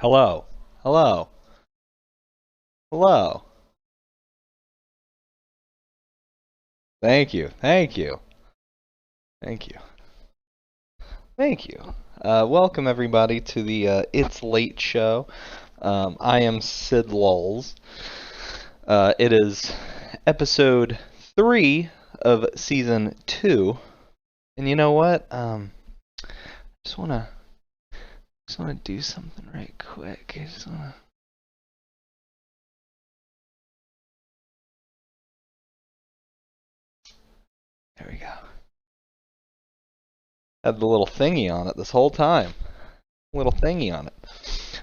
Hello. Hello. Hello. Thank you. Thank you. Thank you. Thank you. Welcome everybody to the It's Late show. I am Sid Lulz. It is episode 3 of season 2. And you know what? Just wanna do something right quick. I just wanna There we go. Had the little thingy on it this whole time. Little thingy on it.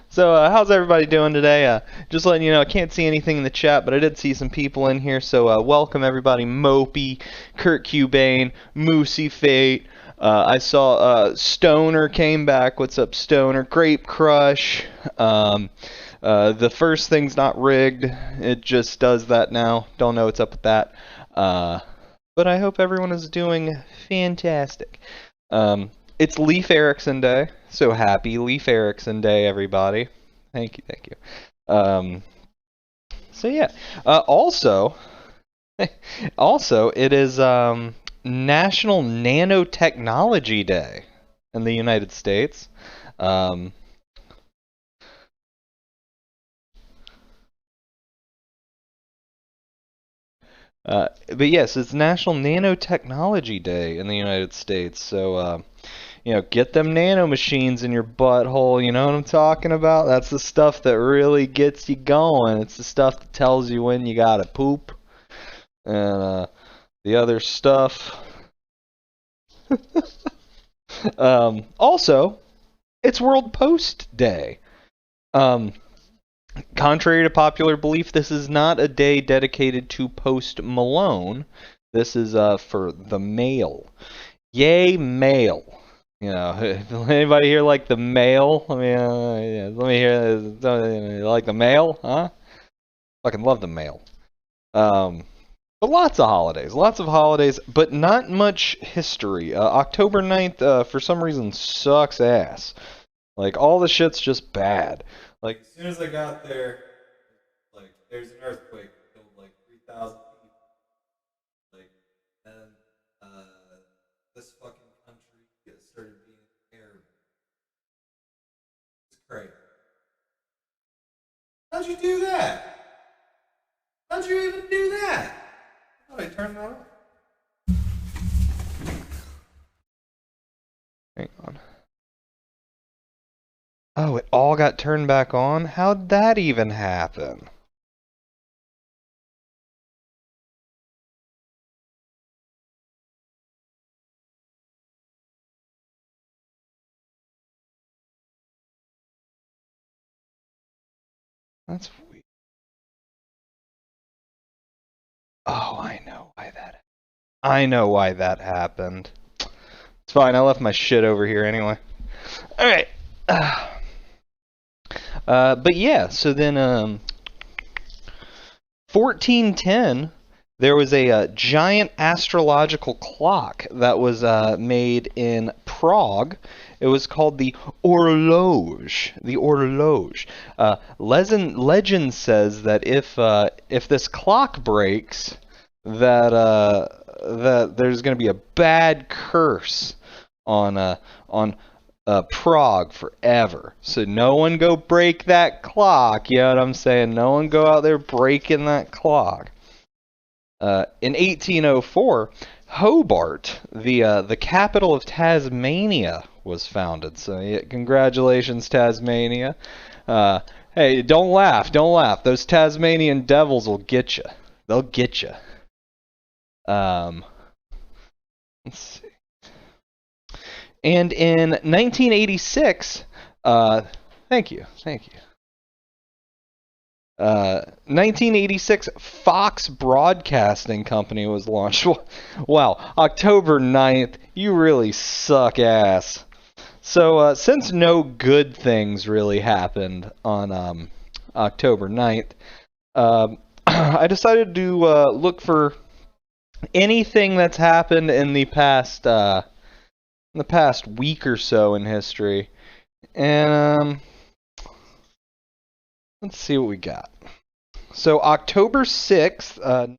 So, how's everybody doing today? Just letting you know, I can't see anything in the chat, but I did see some people in here. So, welcome everybody. Mopey, Kurt Cubane, Moosey Fate. I saw Stoner came back. What's up, Stoner? Grape Crush. The first thing's not rigged. It just does that now. Don't know what's up with that. But I hope everyone is doing fantastic. It's Leif Erikson Day, so happy Leif Erikson Day, everybody. Thank you, thank you. So yeah. Also, it is National Nanotechnology Day in the United States. But yes, it's National Nanotechnology Day in the United States. So, get them nano machines in your butthole. You know what I'm talking about? That's the stuff that really gets you going. It's the stuff that tells you when you gotta poop. And the other stuff. Also, it's World Post Day. Contrary to popular belief, this is not a day dedicated to Post Malone. This is for the mail. Yay, mail. Anybody here like the mail? Let me hear. Like the mail, huh? Fucking love the mail. But lots of holidays, but not much history. October 9th, for some reason, sucks ass. Like, all the shit's just bad. Like, as soon as I got there, like, there's an earthquake that killed like 3,000 people. Like, and this fucking country started being terrible. It's crazy. How'd you do that? How'd you even do that? How did I turn that off? Hang on. Oh, it all got turned back on? How'd that even happen? That's weird. Oh, I know why that happened. It's fine, I left my shit over here anyway. Alright. But yeah, so then 1410, there was a giant astrological clock that was made in Prague. It was called the horloge. The horloge. Legend says that if this clock breaks, that there's going to be a bad curse on Prague forever. So no one go break that clock. You know what I'm saying? No one go out there breaking that clock. In 1804, Hobart, the capital of Tasmania, was founded. So yeah, congratulations, Tasmania. Hey, don't laugh. Those Tasmanian devils will get you. They'll get you. Let's see. And in 1986, thank you. 1986, Fox Broadcasting Company was launched. Wow, October 9th, you really suck ass. So, since no good things really happened on October 9th, I decided to look for anything that's happened in the past week or so in history. And Let's see what we got. So October 6th,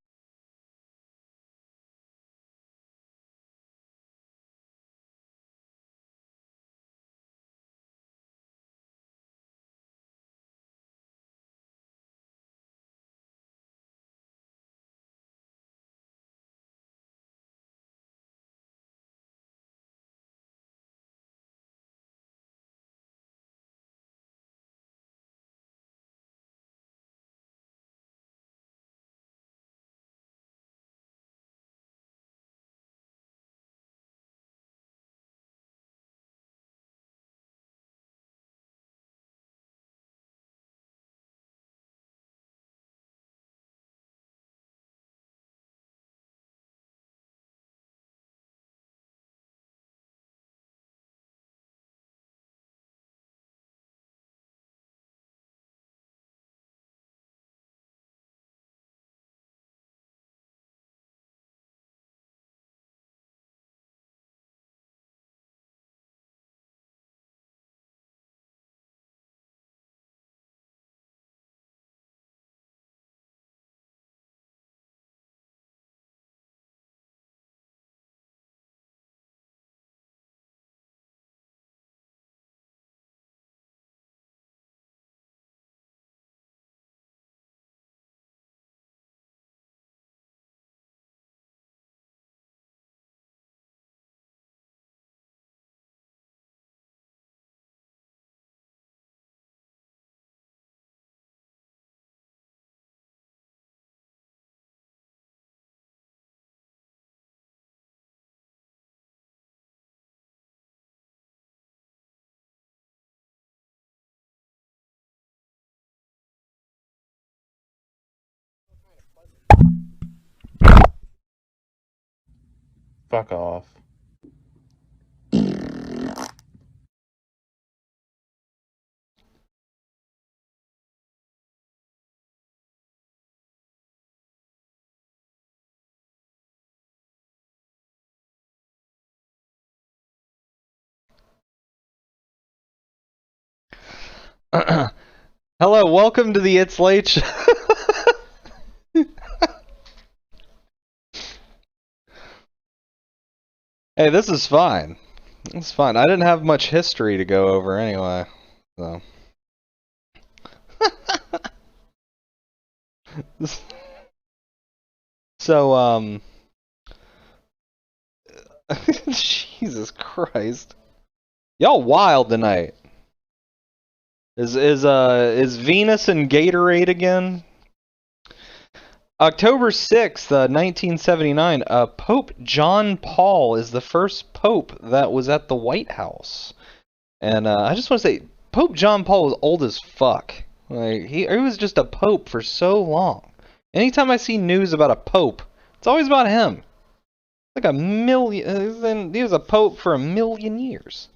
Fuck off. hello, welcome to the It's Late Show. Hey, this is fine. It's fine. I didn't have much history to go over anyway, so. So, Jesus Christ. Y'all wild tonight. Is Venus and Gatorade again? October 6th, 1979, Pope John Paul is the first pope that was at the White House. And I just want to say, Pope John Paul was old as fuck. Like, he was just a pope for so long. Anytime I see news about a pope, it's always about him. Like a million, he was a pope for 1,000,000 years.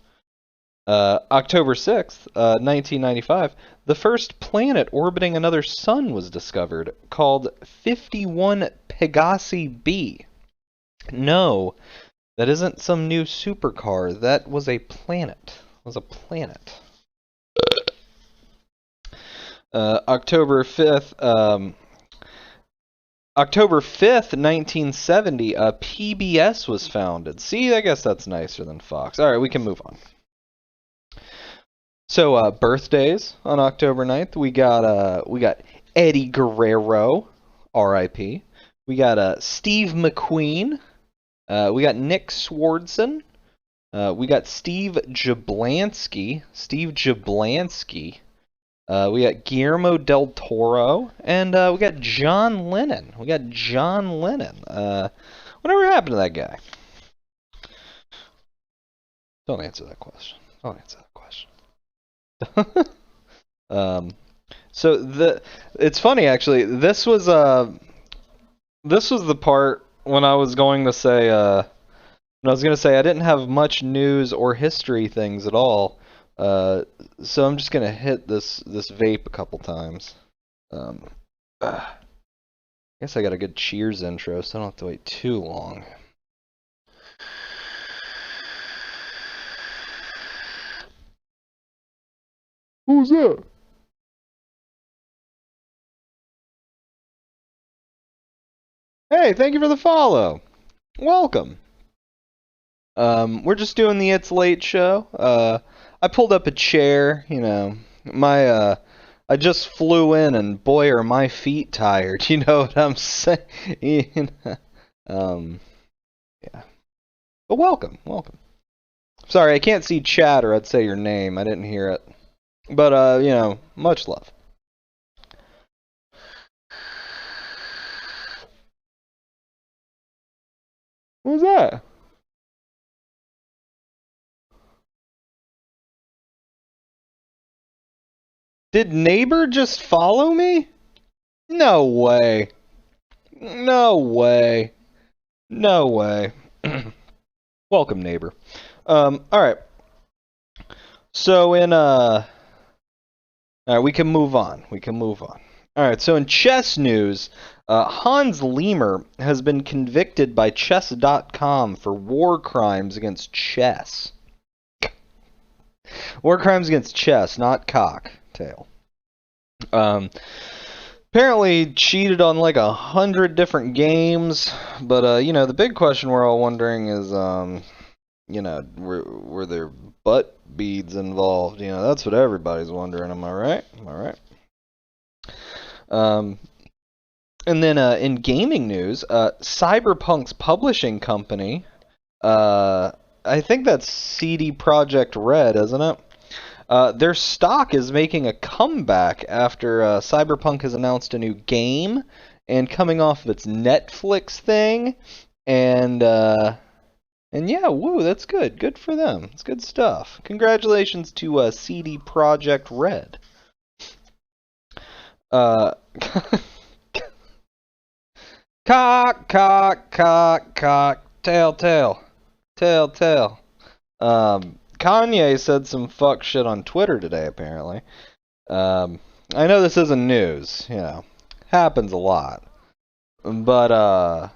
October 6th, 1995, the first planet orbiting another sun was discovered, called 51 Pegasi B. No, that isn't some new supercar. That was a planet. It was a planet. October 5th, 1970, PBS was founded. See, I guess that's nicer than Fox. All right, we can move on. So, birthdays on October 9th, we got Eddie Guerrero, R.I.P. We got Steve McQueen. We got Nick Swardson. We got Steve Jablansky. We got Guillermo del Toro, and we got John Lennon. Whatever happened to that guy? Don't answer that question. So it's funny actually. This was the part when I was going to say I didn't have much news or history things at all. So I'm just gonna hit this vape a couple times. I guess I got a good Cheers intro, so I don't have to wait too long. Who's that? Hey, thank you for the follow. Welcome. We're just doing the It's Late show. I pulled up a chair, you know. I just flew in and boy are my feet tired, you know what I'm saying? Yeah. But welcome. Sorry, I can't see chat or I'd say your name. I didn't hear it. But, you know, much love. What was that? Did neighbor just follow me? No way. No way. No way. Welcome, neighbor. Alright. So alright, we can move on. Alright, so in chess news, Hans Lemmer has been convicted by chess.com for war crimes against chess. War crimes against chess, not cocktail. Apparently cheated on like 100 different games, but you know, the big question we're all wondering is, you know, were there butt beads involved? You know, that's what everybody's wondering. Am I right? And then in gaming news, Cyberpunk's publishing company, I think that's CD Projekt Red, isn't it? Their stock is making a comeback after Cyberpunk has announced a new game and coming off of its Netflix thing, and yeah, woo, that's good. Good for them. It's good stuff. Congratulations to CD Projekt Red. Cock, tail. Kanye said some fuck shit on Twitter today, apparently. I know this isn't news, you know, happens a lot, but I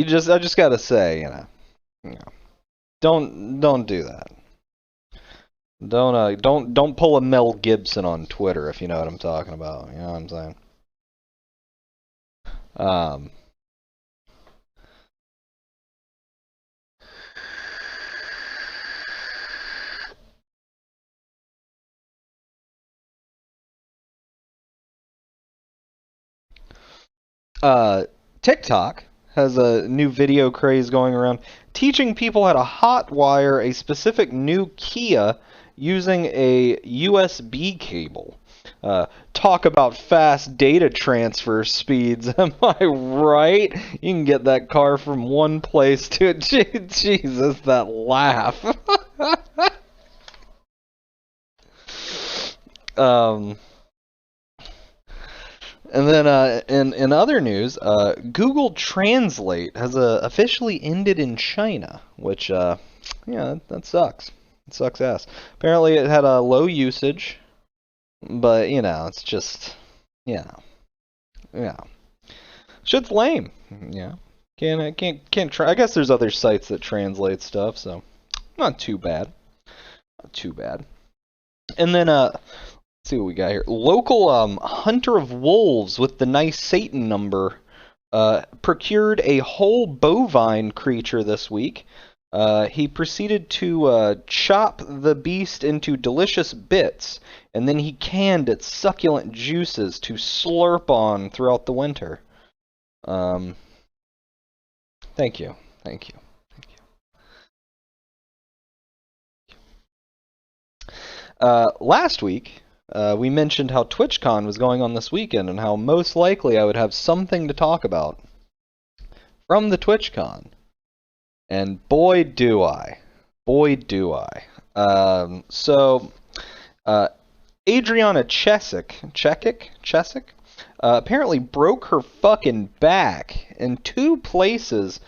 just gotta say, you know, don't do that. Don't pull a Mel Gibson on Twitter if you know what I'm talking about. You know what I'm saying? TikTok has a new video craze going around teaching people how to hotwire a specific new Kia using a USB cable. Talk about fast data transfer speeds. Am I right? You can get that car from one place to Jesus, that laugh. And then in other news, Google Translate has officially ended in China, which yeah, that sucks. It sucks ass. Apparently, it had a low usage, but you know, it's just, you know, yeah, shit's lame. Yeah, can't try. I guess there's other sites that translate stuff, so not too bad. Not too bad. And then let's see what we got here. Local hunter of wolves with the nice Satan number procured a whole bovine creature this week. He proceeded to chop the beast into delicious bits, and then he canned its succulent juices to slurp on throughout the winter. Thank you. Last week, we mentioned how TwitchCon was going on this weekend and how most likely I would have something to talk about from the TwitchCon. And boy, do I. So, Adriana Chesick, apparently broke her fucking back in 2 places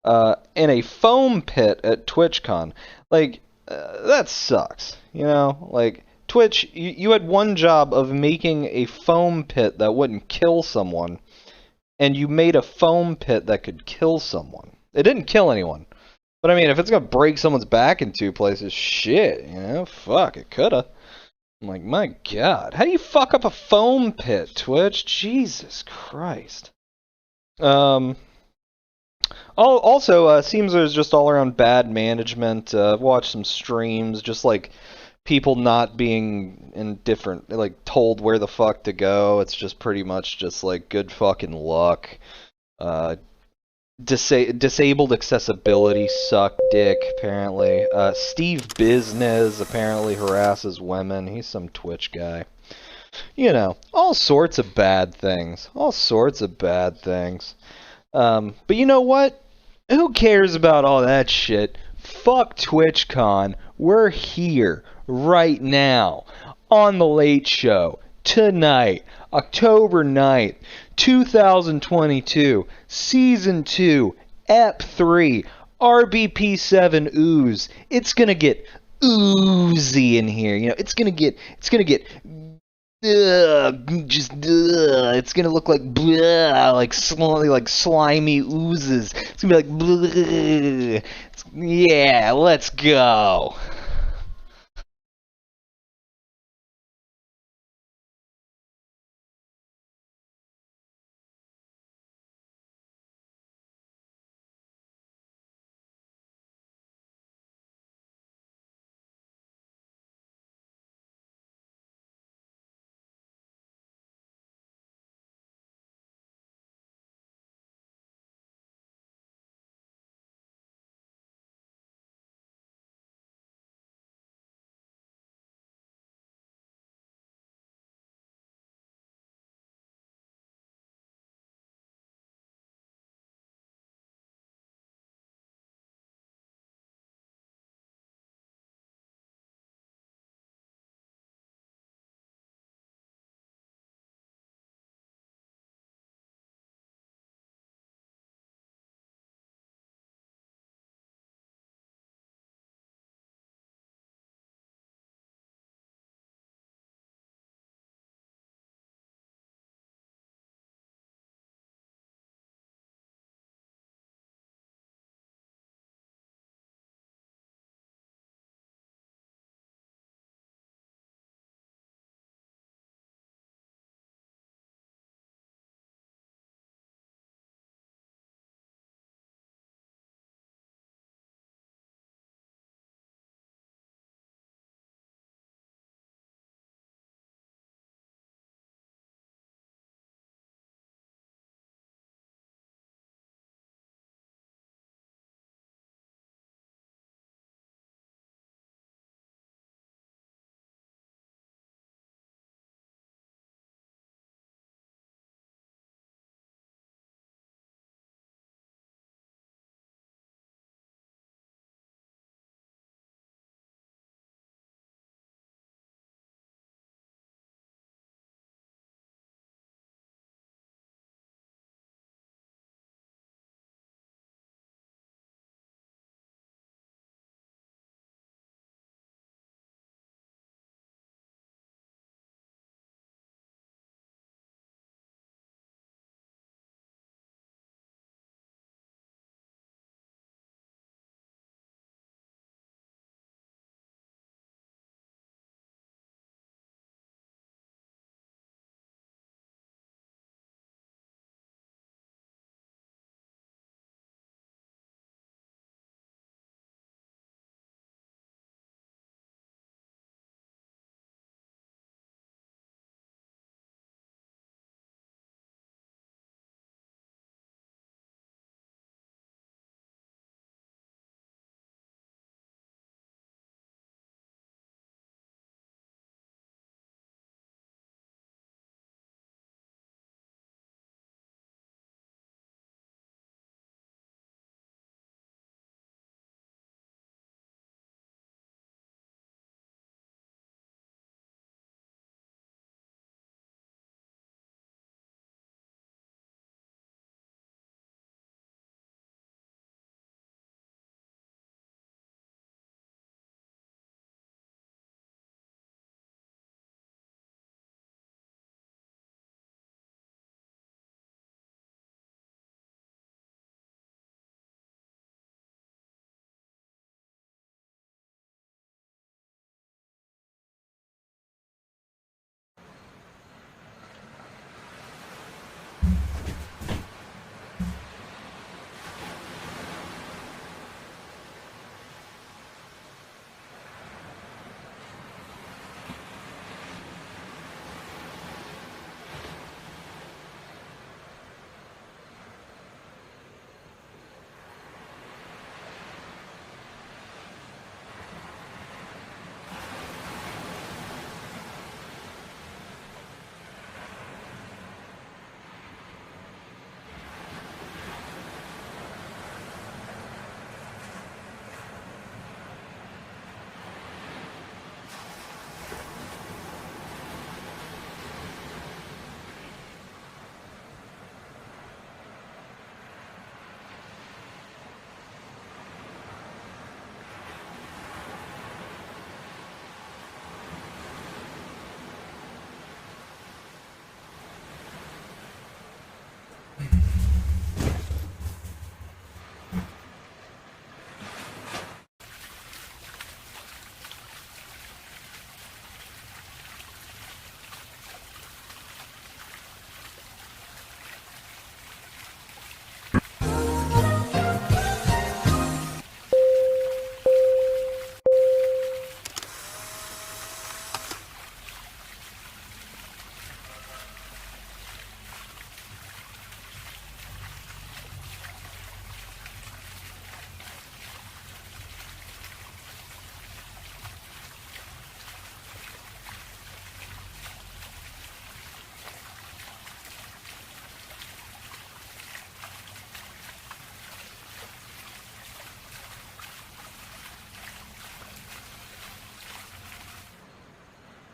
in a foam pit at TwitchCon. Like, that sucks, you know? Like, Twitch, you had one job of making a foam pit that wouldn't kill someone, and you made a foam pit that could kill someone. It didn't kill anyone. But I mean, if it's gonna break someone's back in 2 places, shit, you know, fuck, it coulda. I'm like, my god, how do you fuck up a foam pit, Twitch? Jesus Christ. Um, also, seems there's just all around bad management. Watch some streams, just like people not being indifferent, like told where the fuck to go. It's just pretty much just like good fucking luck. Uh, disabled accessibility suck dick, apparently. Steve Business apparently harasses women. He's some Twitch guy. You know, all sorts of bad things. All sorts of bad things. But you know what? Who cares about all that shit? Fuck TwitchCon. We're here, right now, on The Late Show, tonight, October 9th, 2022, Season 2, Ep 3, RBP7OOZ. It's gonna get oozy in here, you know, it's gonna get it's gonna look like like slimy oozes. It's gonna be like yeah, let's go.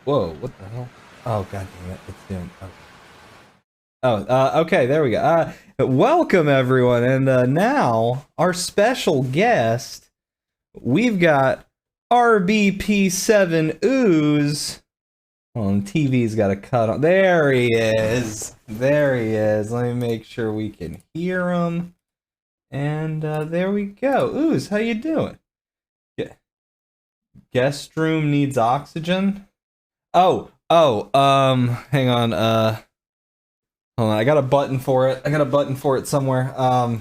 Whoa, what the hell? Oh, god dang it, it's doing... Okay, there we go. Welcome, everyone, and now, our special guest, we've got RBP7OOZ. Hold on, TV's got a cut on. There he is! There he is. Let me make sure we can hear him. And, there we go. Ooze, how you doing? Yeah. Guest room needs oxygen? Hang on, hold on, I got a button for it. I got a button for it somewhere. Alright,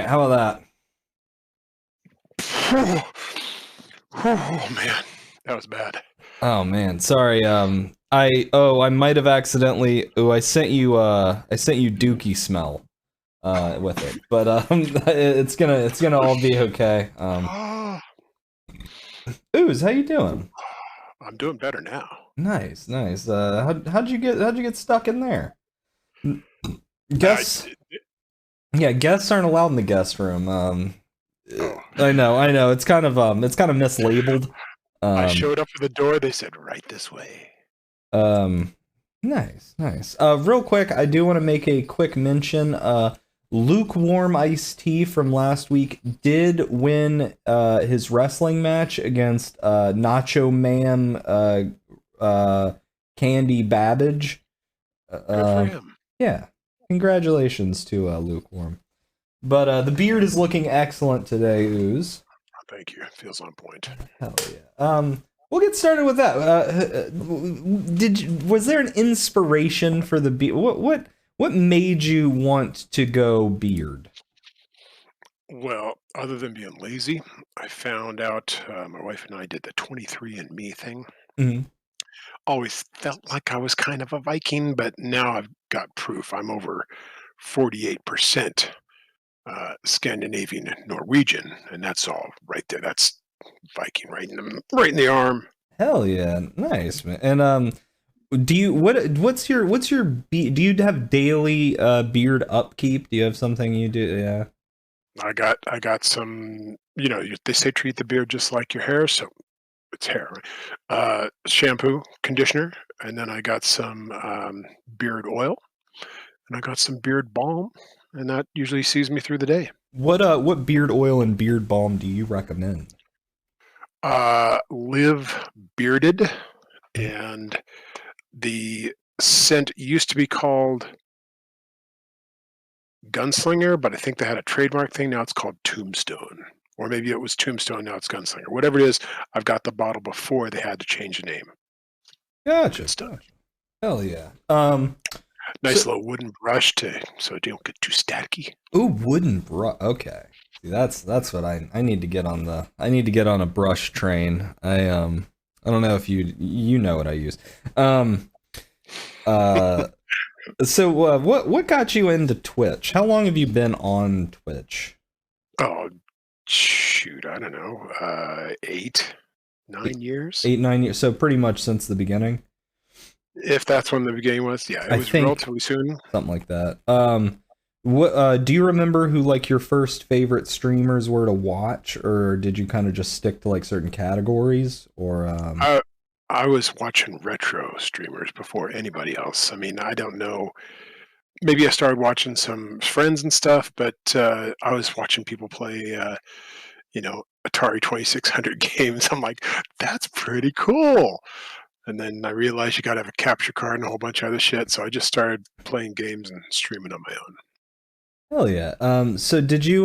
how about that? Oh man, that was bad. Oh man, sorry, I might have accidentally, I sent you dookie smell, with it. But, it's gonna all be okay. Ooze, how you doing? I'm doing better now. Nice. How'd you get stuck in there? Guests aren't allowed in the guest room. I know. It's kind of mislabeled. I showed up at the door. They said, "Right this way." Nice. Real quick, I do want to make a quick mention. Lukewarm iced tea from last week did win his wrestling match against Nacho Man Candy Babbage. Good for him. Yeah, congratulations to Lukewarm. But the beard is looking excellent today, Ooze. Thank you. It feels on point. Hell yeah. We'll get started with that. Was there an inspiration for the beard? What made you want to go beard? Well, other than being lazy, I found out my wife and I did the 23andMe thing. Mm-hmm. Always felt like I was kind of a Viking, but now I've got proof. I'm over 48% Scandinavian and Norwegian, and that's all right there. That's Viking right in the arm. Hell yeah, nice, man. And do you what's your do you have daily beard upkeep? Do you have something you do? Yeah. I got some, they say treat the beard just like your hair, so it's hair, right? Shampoo, conditioner, and then I got some beard oil, and I got some beard balm, and that usually sees me through the day. What beard oil and beard balm do you recommend? Live Bearded, and the scent used to be called Gunslinger, but I think they had a trademark thing. Now it's called Tombstone. Or maybe it was Tombstone, now it's Gunslinger. Whatever it is, I've got the bottle before they had to change the name. Gotcha. Hell yeah. Nice little wooden brush so you don't get too staticky. Ooh, wooden brush. Okay. See, that's what I need to get on a brush train. I don't know if you know what I use. So what got you into Twitch? How long have you been on Twitch? Oh, shoot, I don't know. 9 years. 9 years. So pretty much since the beginning. If that's when the beginning was, yeah, it was relatively soon. Something like that. What do you remember who like your first favorite streamers were to watch, or did you kind of just stick to like certain categories, or? I was watching retro streamers before anybody else. I mean, I don't know. Maybe I started watching some friends and stuff, but I was watching people play, Atari 2600 games. I'm like, that's pretty cool. And then I realized you got to have a capture card and a whole bunch of other shit. So I just started playing games and streaming on my own. Hell yeah. So did you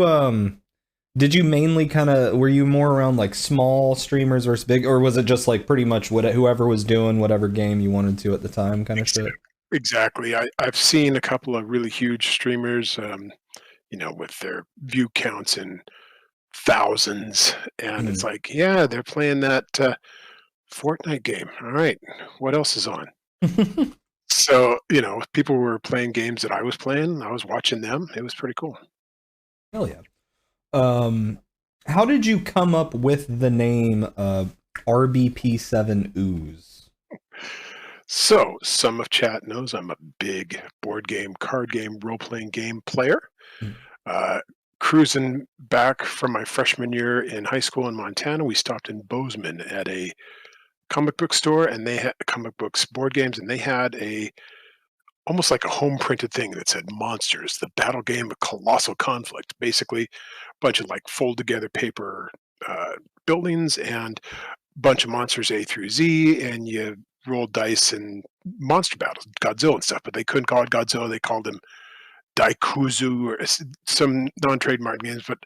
mainly were you more around like small streamers versus big, or was it just like pretty much whoever was doing whatever game you wanted to at the time kind of shit? Exactly. I've seen a couple of really huge streamers, with their view counts in thousands. And it's like, yeah, they're playing that Fortnite game. All right, what else is on? So, people were playing games that I was playing. I was watching them. It was pretty cool. Hell yeah. How did you come up with the name RBP7OOZ? So, some of chat knows I'm a big board game, card game, role-playing game player. cruising back from my freshman year in high school in Montana. We stopped in Bozeman at a comic book store, and they had comic books, board games, and they had almost like a home printed thing that said Monsters, the battle game of colossal conflict. Basically, a bunch of like fold together paper buildings and a bunch of monsters A through Z, and you roll dice and monster battles, Godzilla and stuff. But they couldn't call it Godzilla; they called him Daikuzu or some non-trademark names. But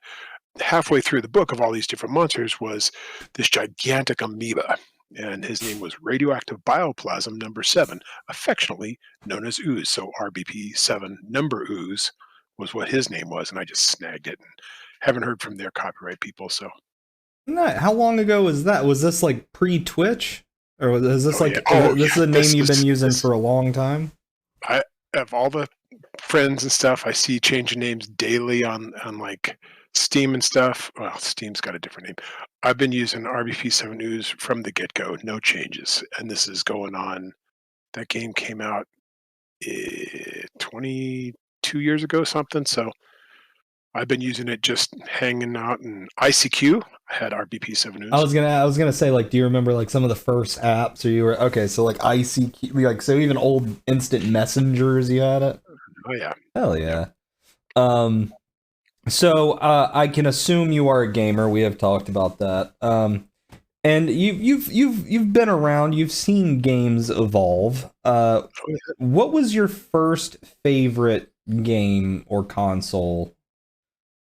halfway through the book of all these different monsters was this gigantic amoeba, and his name was radioactive bioplasm number 7, affectionately known as ooze. So RBP7 number ooze was what his name was, and I just snagged it and haven't heard from their copyright people. So How long ago was that? Was this like pre-Twitch? Or is this this is a name you've been using for a long time? I have all the friends and stuff I see changing names daily on like Steam and stuff. Well, Steam's got a different name. I've been using RBP7OOZ from the get-go, no changes. And this is going on. That game came out 22 years ago, something. So I've been using it, just hanging out in ICQ. I had RBP7OOZ. I was gonna say, like, do you remember like some of the first apps, or you were okay? So like ICQ, like, so even old instant messengers, you had it. Oh yeah, hell yeah. So I can assume you are a gamer. We have talked about that. And you've been around. You've seen games evolve. What was your first favorite game or console?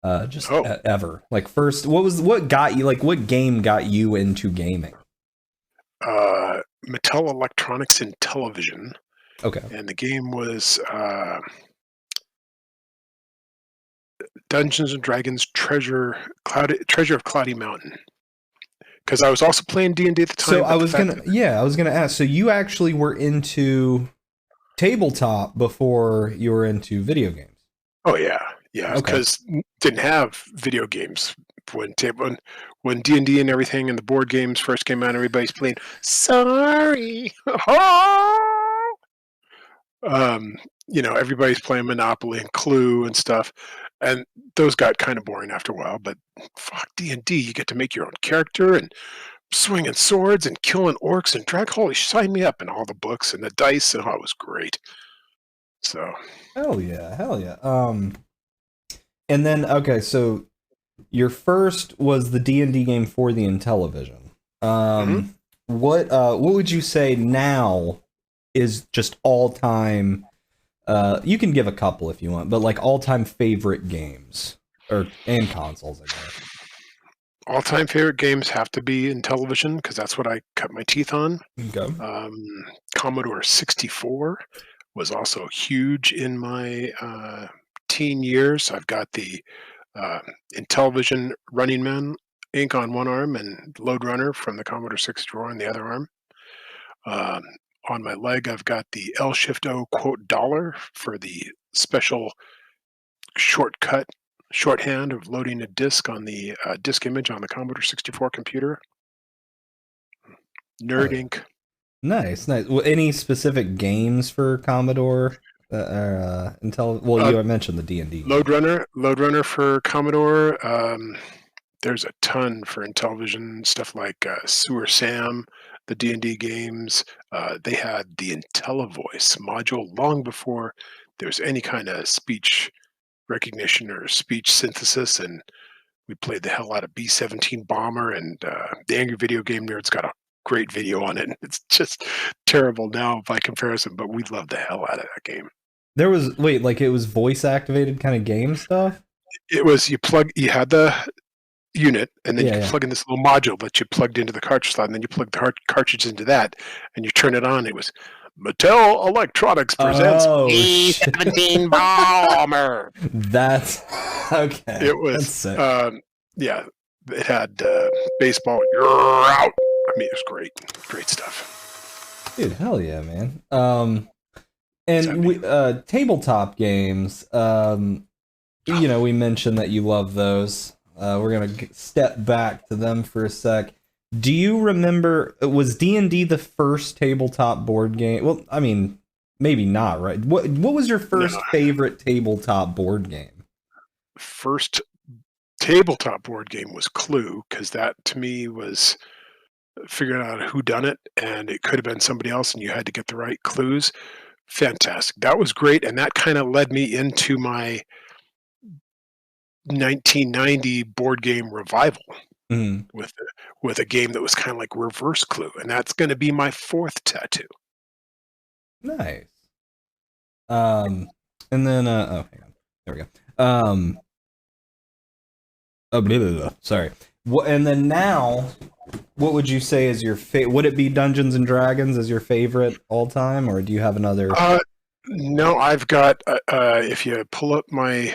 Ever, like, first, what got you, like, what game got you into gaming? Mattel Electronics and Television. Okay. And the game was Dungeons and Dragons Treasure of Cloudy Mountain. Because I was also playing D&D at the time. So I was gonna ask. So you actually were into tabletop before you were into video games? Oh yeah. Because didn't have video games when D&D and everything and the board games first came out. Everybody's playing. Sorry. Everybody's playing Monopoly and Clue and stuff, and those got kind of boring after a while. But fuck D&D, you get to make your own character and swinging swords and killing orcs and holy, sign me up, and all the books and the dice, and it was great. So hell yeah. And then, okay, so your first was the D&D game for the Intellivision. What would you say now is just all-time, you can give a couple if you want, but like all-time favorite games, and consoles, I guess. All-time favorite games have to be Intellivision, because that's what I cut my teeth on. Okay. Commodore 64 was also huge in my teen years. I've got the Intellivision Running Man ink on one arm and Load Runner from the Commodore 64 on the other arm. On my leg, I've got the L-Shift-O $$ for the special shorthand of loading a disk on the disk image on the Commodore 64 computer. Nerd Ink. Nice. Well, any specific games for Commodore? You mentioned the D&D. Load Runner for Commodore. There's a ton for Intellivision, stuff like Sewer Sam, the D&D games. They had the IntelliVoice module long before there was any kind of speech recognition or speech synthesis, and we played the hell out of B-17 Bomber, and the Angry Video Game Nerd's got a great video on it. It's just terrible now by comparison, but we loved the hell out of that game. There was it was voice activated kind of game stuff? It was you had the unit, and then you plug in this little module that you plugged into the cartridge slot, and then you plug the cartridge into that, and you turn it on. It was Mattel Electronics presents B-17 Bomber. That's okay. It was it had baseball. You're out. I mean, it was great stuff. Dude, hell yeah, man. And we, tabletop games, we mentioned that you love those. We're going to step back to them for a sec. Do you remember, was D&D the first tabletop board game? Well, I mean, maybe not, right? What was your first favorite tabletop board game? First tabletop board game was Clue, because that to me was figuring out who done it, and it could have been somebody else, and you had to get the right clues. Fantastic. That was great, and that kind of led me into my 1990 board game revival Mm, with a game that was kind of like reverse Clue, and that's going to be my 4th tattoo. nice. And then oh, hang on. There we go. Oh, blah, blah, blah. Sorry. And then now, what would you say is your favorite? Would it be Dungeons and Dragons as your favorite all time, or do you have another? No, I've got. If you pull up my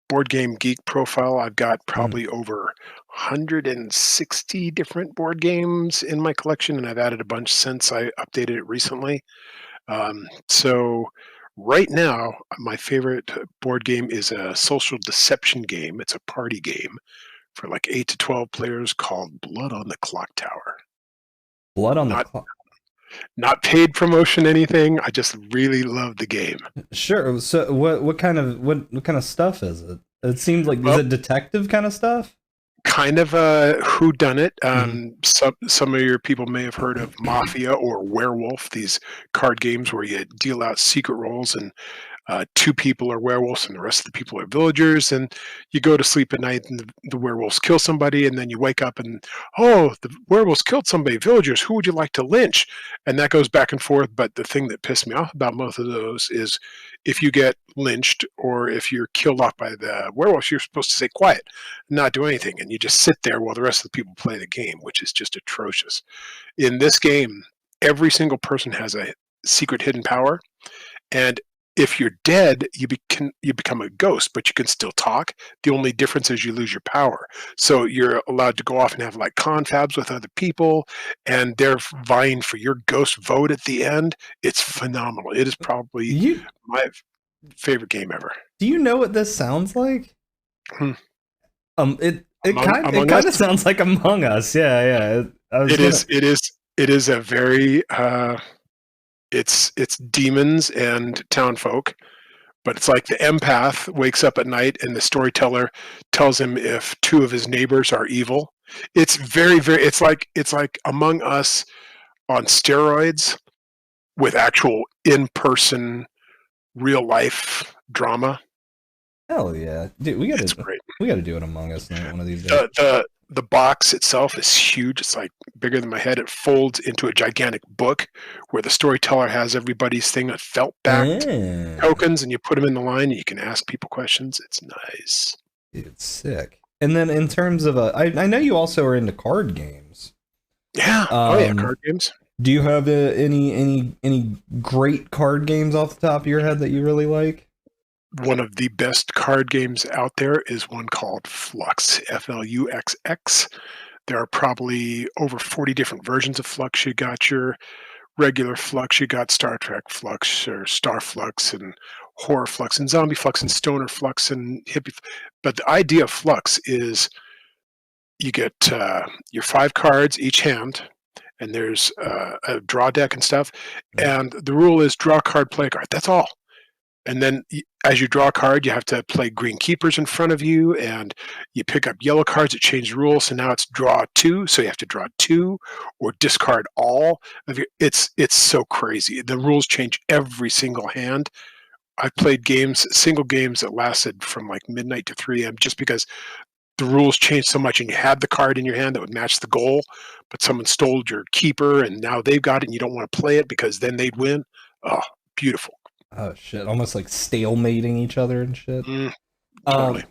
board game geek profile, I've got probably over 160 different board games in my collection, and I've added a bunch since I updated it recently. So right now, my favorite board game is a social deception game. It's a party game for like 8 to 12 players called Blood on the Clock Tower. Blood on the Not Clock. not paid promotion, anything. I just really love the game. Sure. So what kind of stuff is it? It seems like is it detective kind of stuff? Kind of a whodunit. Mhm. Some of your people may have heard of Mafia or Werewolf, these card games where you deal out secret roles, and 2 people are werewolves and the rest of the people are villagers, and you go to sleep at night and the werewolves kill somebody, and then you wake up and, oh, the werewolves killed somebody, villagers, who would you like to lynch? And that goes back and forth. But the thing that pissed me off about both of those is if you get lynched or if you're killed off by the werewolves, you're supposed to stay quiet, not do anything, and you just sit there while the rest of the people play the game, which is just atrocious. In this game, every single person has a secret hidden power, and if you're dead, you become a ghost, but you can still talk. The only difference is you lose your power. So you're allowed to go off and have like confabs with other people, and they're vying for your ghost vote at the end. It's phenomenal. It is probably my favorite game ever. Do you know what this sounds like? Hmm. It Among kind Us? of sounds like Among Us. Yeah. It is a very it's demons and townfolk, but it's like the empath wakes up at night and the storyteller tells him if 2 of his neighbors are evil. It's very it's like Among Us on steroids with actual in-person real life drama. Hell yeah, dude! It's great. We gotta do an Among Us night one of these days. The box itself is huge. It's like bigger than my head. It folds into a gigantic book where the storyteller has everybody's thing of felt backed tokens, and you put them in the line and you can ask people questions. It's nice. It's sick. And then in terms of I know you also are into card games. Yeah. Card games. Do you have any great card games off the top of your head that you really like? One of the best card games out there is one called Flux, Fluxx. There are probably over 40 different versions of Flux. You got your regular Flux, you got Star Trek Flux or Star Flux and Horror Flux and Zombie Flux and Stoner Flux and Hippie. But the idea of Flux is you get your 5 cards each hand, and there's a draw deck and stuff. And the rule is draw a card, play a card. That's all. And then as you draw a card, you have to play green keepers in front of you, and you pick up yellow cards that change the rules. So now it's draw 2, so you have to draw 2 or discard all of your. It's so crazy. The rules change every single hand. I've played single games that lasted from like midnight to 3 a.m. just because the rules changed so much, and you had the card in your hand that would match the goal, but someone stole your keeper, and now they've got it, and you don't want to play it because then they'd win. Oh, beautiful. Oh shit! Almost like stalemating each other and shit. Totally.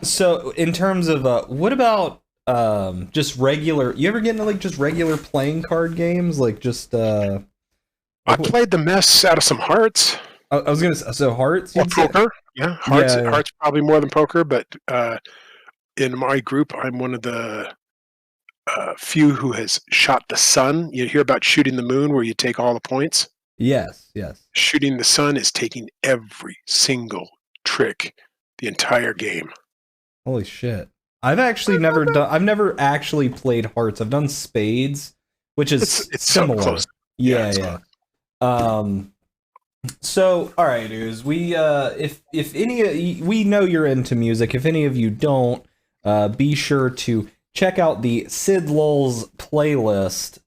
So in terms of what about just regular? You ever get into like just regular playing card games? Like just I played the mess out of some Hearts. I was gonna say, so Hearts. Or poker. Yeah, Hearts. Yeah. Hearts probably more than poker, but in my group, I'm one of the few who has shot the sun. You hear about shooting the moon, where you take all the points. Yes. Shooting the sun is taking every single trick, the entire game. Holy shit! I've actually I've never actually played Hearts. I've done Spades, which is It's similar. so close. Yeah. So, all right, dudes. We if any we know you're into music. If any of you don't, be sure to check out the Sid Lulz playlist.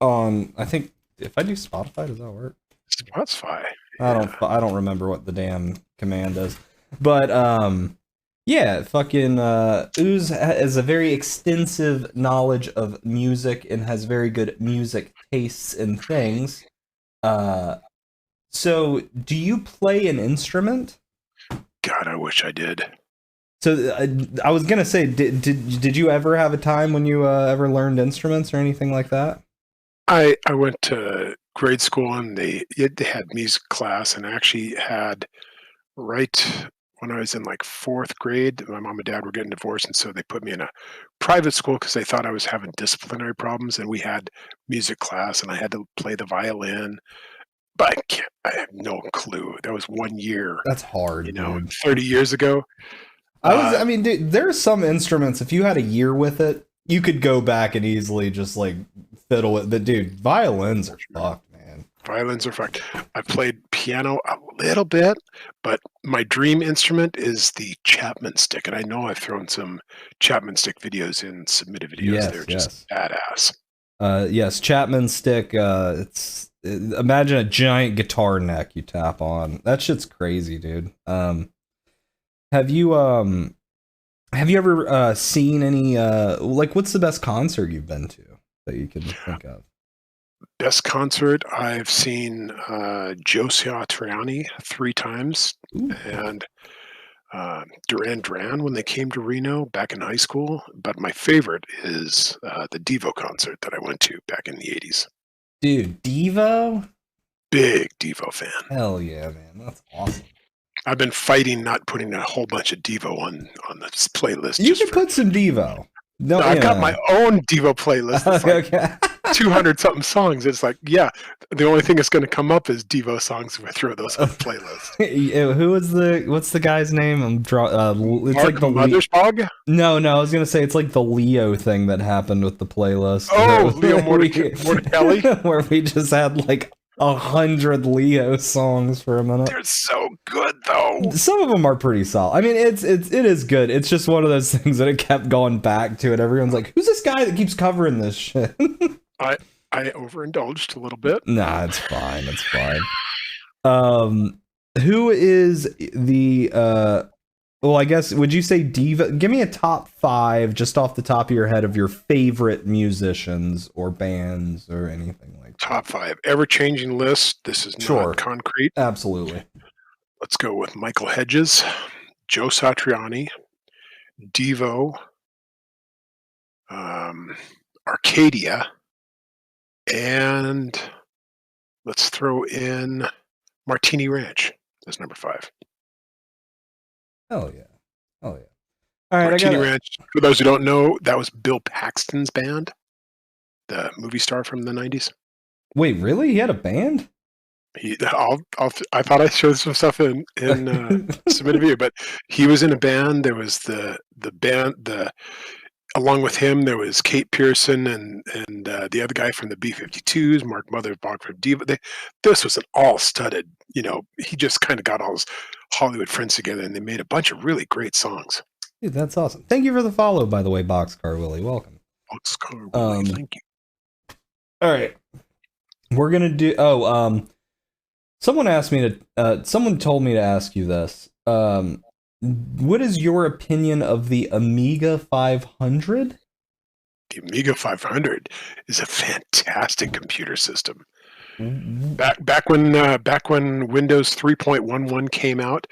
On I think if I do Spotify, does that work? Spotify. I don't remember what the damn command is, but yeah, fucking Ooze has a very extensive knowledge of music and has very good music tastes and things. So do you play an instrument? God, I wish I did. So I was gonna say, did you ever have a time when you ever learned instruments or anything like that? I went to grade school and they had music class, and I actually had right when I was in like fourth grade, my mom and dad were getting divorced, and so they put me in a private school because they thought I was having disciplinary problems, and we had music class, and I had to play the violin. But I have no clue. That was 1 year, That's hard, you know, dude. 30 years ago. I mean, dude, there are some instruments, if you had a year with it, you could go back and easily just like fiddle it. But dude, violins are fucked, man. Violins are fucked. I played piano a little bit, but my dream instrument is the Chapman stick. And I know I've thrown some Chapman stick videos in submitted videos. Yes, They're just badass. Yes, Chapman stick. Imagine a giant guitar neck you tap on. That shit's crazy, dude. Have you ever seen any like what's the best concert you've been to that you can think of? Best concert, I've seen Joe Satriani 3 times. Ooh. And Duran Duran when they came to Reno back in high school. But my favorite is the Devo concert that I went to back in the 80s. Dude, Devo? Big Devo fan. Hell yeah, man. That's awesome. I've been fighting not putting a whole bunch of Devo on this playlist. You should put some Devo. No, I've got my own Devo playlist. It's like okay. 200 something songs. It's like, yeah, the only thing that's going to come up is Devo songs if I throw those on the playlist. Who was what's the guy's name? It's like the Mothersbaugh? No, I was gonna say it's like the Leo thing that happened with the playlist. Oh, Leo Mordecai, where we just had like 100 Leo songs for a minute. They're so good though. Some of them are pretty solid. I mean, it is good. It's just one of those things that it kept going back to, and everyone's like, "Who's this guy that keeps covering this shit?" I overindulged a little bit. Nah, it's fine. It's fine. Who is the well, I guess, would you say Diva? Give me a top 5 just off the top of your head of your favorite musicians or bands or anything like that. Top 5. Ever-changing list. This is not concrete. Absolutely. Let's go with Michael Hedges, Joe Satriani, Devo, Arcadia, and let's throw in Martini Ranch as number 5. Oh yeah. Oh yeah. All right, Martini Ranch, for those who don't know, that was Bill Paxton's band, the movie star from the 90s. Wait, really? He had a band? I thought I showed some stuff in submitted video, but he was in a band. There was the band, along with him, there was Kate Pearson and the other guy from the B-52s, Mark Mothersbaugh from Diva. This was an all-studded, he just kind of got all his Hollywood friends together, and they made a bunch of really great songs. Dude, that's awesome. Thank you for the follow, by the way, Boxcar Willie. Welcome. Boxcar Willie, thank you. All right. We're going to do... someone asked me to... someone told me to ask you this. What is your opinion of the Amiga 500? The Amiga 500 is a fantastic computer system. Back when Windows 3.11 came out,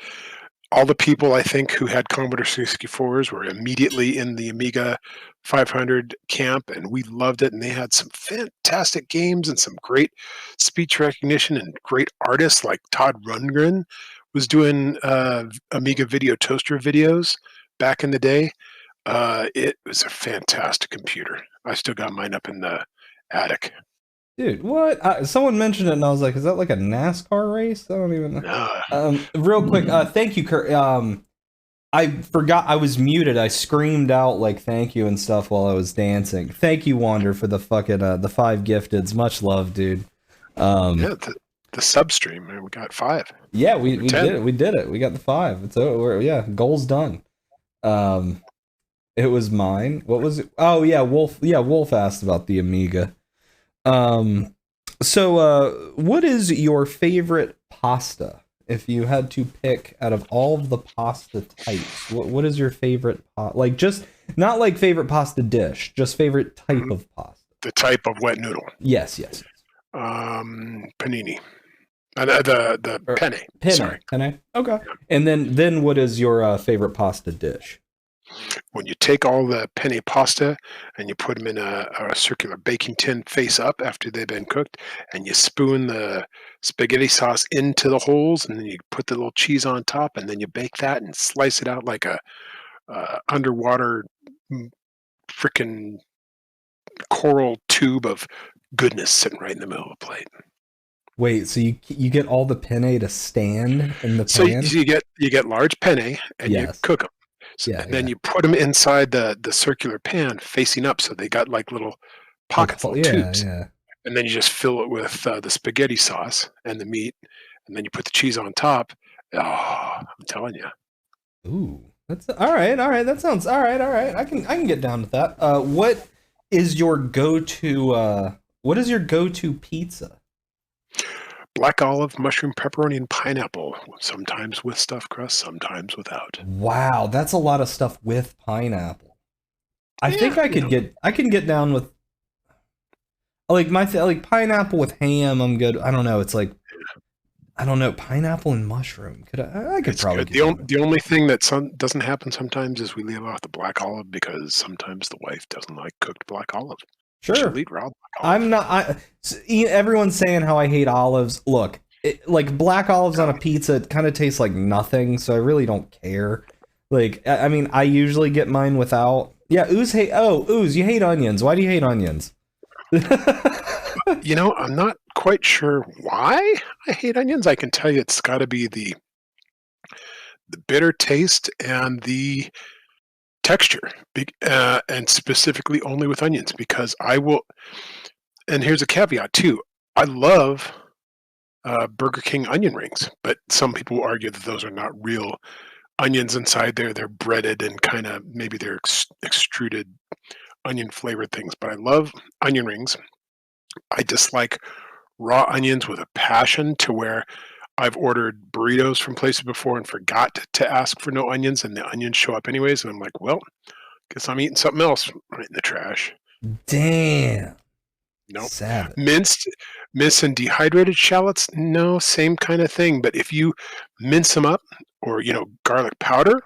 all the people I think who had Commodore 64s were immediately in the Amiga 500 camp, and we loved it. And they had some fantastic games and some great speech recognition and great artists like Todd Rundgren was doing Amiga Video Toaster videos back in the day. It was a fantastic computer. I still got mine up in the attic. Dude, what? Someone mentioned it, and I was like, "Is that like a NASCAR race?" I don't even know. Real quick, thank you, Kurt. I forgot I was muted. I screamed out like "thank you" and stuff while I was dancing. Thank you, Wander, for the fucking the 5 gifteds. Much love, dude. the sub stream, and we got 5. Yeah, we 10. did it. We did it. We got the 5. It's over. Yeah, goal's done. It was mine. What was it? Oh yeah, Wolf. Yeah, Wolf asked about the Amiga. So what is your favorite pasta? If you had to pick out of all of the pasta types, what is your favorite like just not like favorite pasta dish, just favorite type of pasta? The type of wet noodle. Yes. Panini. The penne. Penne. Sorry. Penne. Okay. And then what is your favorite pasta dish? When you take all the penne pasta and you put them in a circular baking tin face up after they've been cooked, and you spoon the spaghetti sauce into the holes, and then you put the little cheese on top, and then you bake that and slice it out like a underwater freaking coral tube of goodness sitting right in the middle of the plate. Wait, so you get all the penne to stand in the pan? So you get large penne and you cook them. So, and then you put them inside the circular pan facing up, so they got like little pockets, little tubes. Yeah. And then you just fill it with the spaghetti sauce and the meat, and then you put the cheese on top. Oh, I'm telling you. Ooh, that's all right. That sounds all right. I can get down with that. What is your go-to? What is your go-to pizza? Black olive, mushroom, pepperoni, and pineapple. Sometimes with stuffed crust, sometimes without. Wow, that's a lot of stuff with pineapple. I think I can get down with like like pineapple with ham. I'm good. I don't know. It's like I don't know, pineapple and mushroom. I could probably. The only thing that doesn't happen sometimes is we leave off the black olive because sometimes the wife doesn't like cooked black olive. Sure. She'll eat raw black olive. I'm not. Everyone's saying how I hate olives. Look, like black olives on a pizza, it kind of tastes like nothing, so I really don't care. Like, I mean, I usually get mine without. Yeah, Ooze Ooze, you hate onions. Why do you hate onions? I'm not quite sure why I hate onions. I can tell you it's got to be the bitter taste and the texture, and specifically only with onions, because I will. And here's a caveat too. I love Burger King onion rings, but some people argue that those are not real onions inside there. They're breaded and kind of maybe they're extruded onion flavored things. But I love onion rings. I dislike raw onions with a passion, to where I've ordered burritos from places before and forgot to ask for no onions, and the onions show up anyways, and I'm like, well, guess I'm eating something else right in the trash. Damn. Nope. Savage. Minced and dehydrated shallots, no, same kind of thing. But if you mince them up, or garlic powder,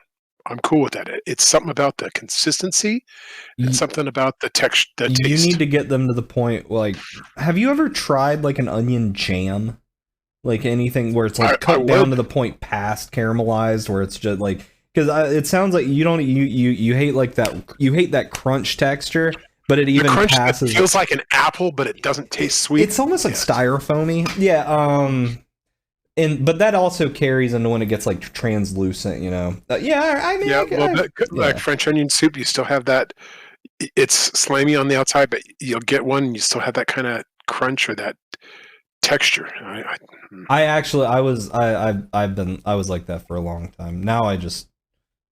I'm cool with that. It's something about the consistency and something about the texture, the taste. You need to get them to the point, like, have you ever tried like an onion jam? Like anything where it's like cut down to the point past caramelized, where it's just like, because it sounds like you hate like that, you hate that crunch texture, but it even passes. It feels like an apple, but it doesn't taste sweet. It's almost like styrofoamy. Yeah. But that also carries into when it gets like translucent, Like French onion soup, you still have that. It's slimy on the outside, but you'll get one, and you still have that kind of crunch or that texture. I was like that for a long time. Now I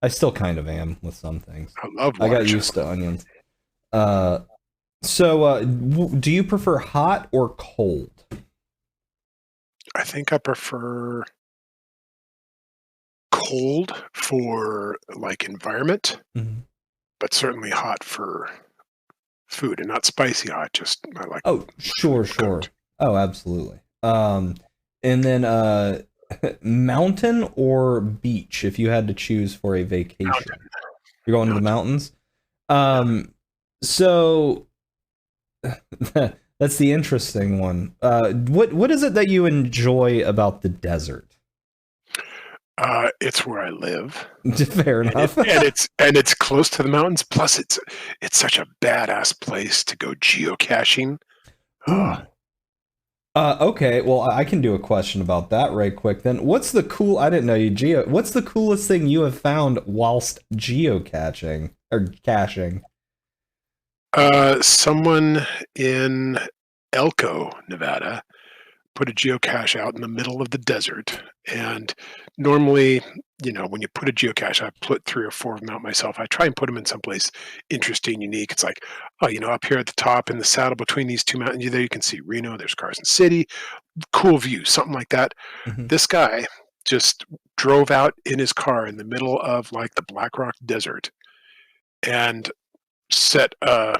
still kind of am with some things. I got used to onions. So do you prefer hot or cold? I think I prefer cold for like environment, but certainly hot for food, and not spicy hot. Just I like. Oh, sure. Oh, absolutely. And then mountain or beach, if you had to choose for a vacation. Mountain. You're going to the mountains. So that's the interesting one. What is it that you enjoy about the desert? It's where I live. Fair enough. and it's close to the mountains. Plus, it's such a badass place to go geocaching. Okay, well, I can do a question about that right quick then. I didn't know you what's the coolest thing you have found whilst geocaching or caching? Someone in Elko, Nevada, put a geocache out in the middle of the desert. And normally, when you put a geocache, I put 3 or 4 of them out myself. I try and put them in someplace interesting, unique. It's like, up here at the top in the saddle between these 2 mountains, there you can see Reno, there's Carson City, cool view, something like that. Mhm. This guy just drove out in his car in the middle of like the Black Rock Desert and set an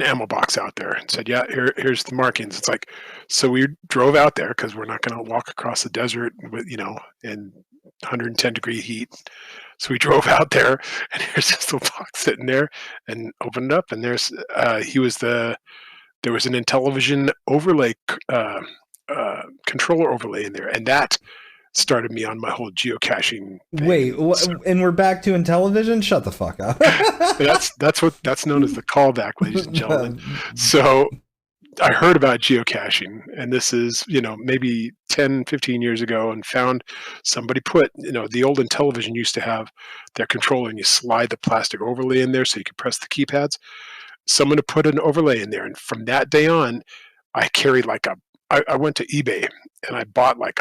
ammo box out there and said, yeah, here's the markings. It's like, so we drove out there because we're not going to walk across the desert with, in 110-degree heat. So we drove out there, and there's this little box sitting there, and opened it up, and there was an Intellivision overlay, controller overlay in there, and that started me on my whole geocaching thing. Wait, and we're back to Intellivision? Shut the fuck up. that's known as the callback, ladies and gentlemen. So I heard about geocaching, and this is, maybe 10, 15 years ago, and found somebody put, the old Intellivision used to have their controller, and you slide the plastic overlay in there so you could press the keypads. Someone had put an overlay in there, and from that day on, I carried I went to eBay, and I bought like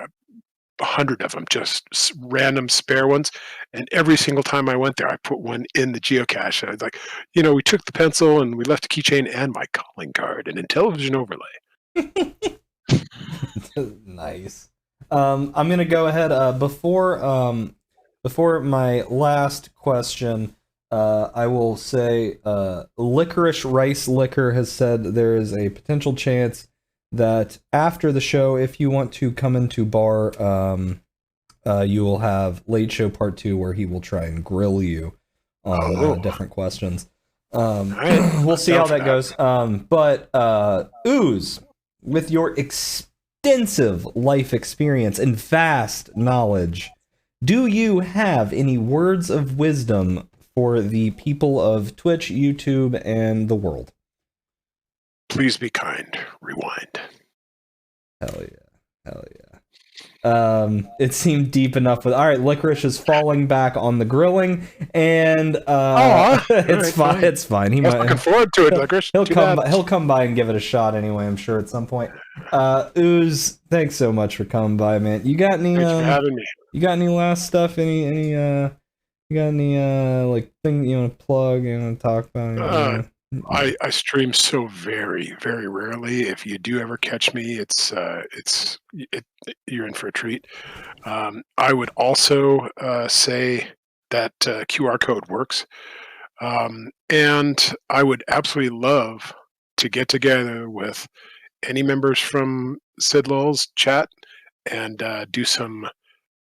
100 of them, just random spare ones. And every single time I went there, I put one in the geocache. I was like, we took the pencil and we left a keychain and my calling card and Intellivision overlay. Nice. I'm gonna go ahead. Before my last question, I will say, Licorice Rice Liquor has said there is a potential chance that after the show, if you want to come into bar, you will have Late Show Part 2, where he will try and grill you on different questions. We'll see how that goes. But Ooze, with your extensive life experience and vast knowledge, do you have any words of wisdom for the people of Twitch, YouTube, and the world? Please be kind. Rewind. Hell yeah. Hell yeah. It seemed deep enough with... Alright, Licorice is falling back on the grilling, and it's fine. It's fine. He might... looking forward to it, Licorice. He'll come by and give it a shot anyway, I'm sure, at some point. Ooze, thanks so much for coming by, man. You got any... Thanks for having me. You got any last stuff? You got any thing you want to plug and talk about? I stream so very, very rarely. If you do ever catch me, you're in for a treat. I would also say that QR code works, and I would absolutely love to get together with any members from Sid Lull's chat and do some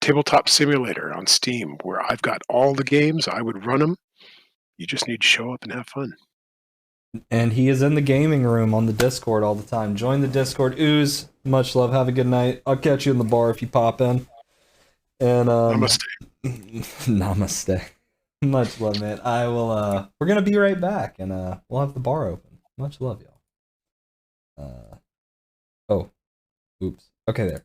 Tabletop Simulator on Steam, where I've got all the games. I would run them. You just need to show up and have fun. And he is in the gaming room on the Discord all the time. Join the Discord. Ooze, much love. Have a good night. I'll catch you in the bar if you pop in. And Namaste. Namaste. Much love, man. I will. We're gonna be right back, and we'll have the bar open. Much love, y'all. Oh, oops. Okay, there.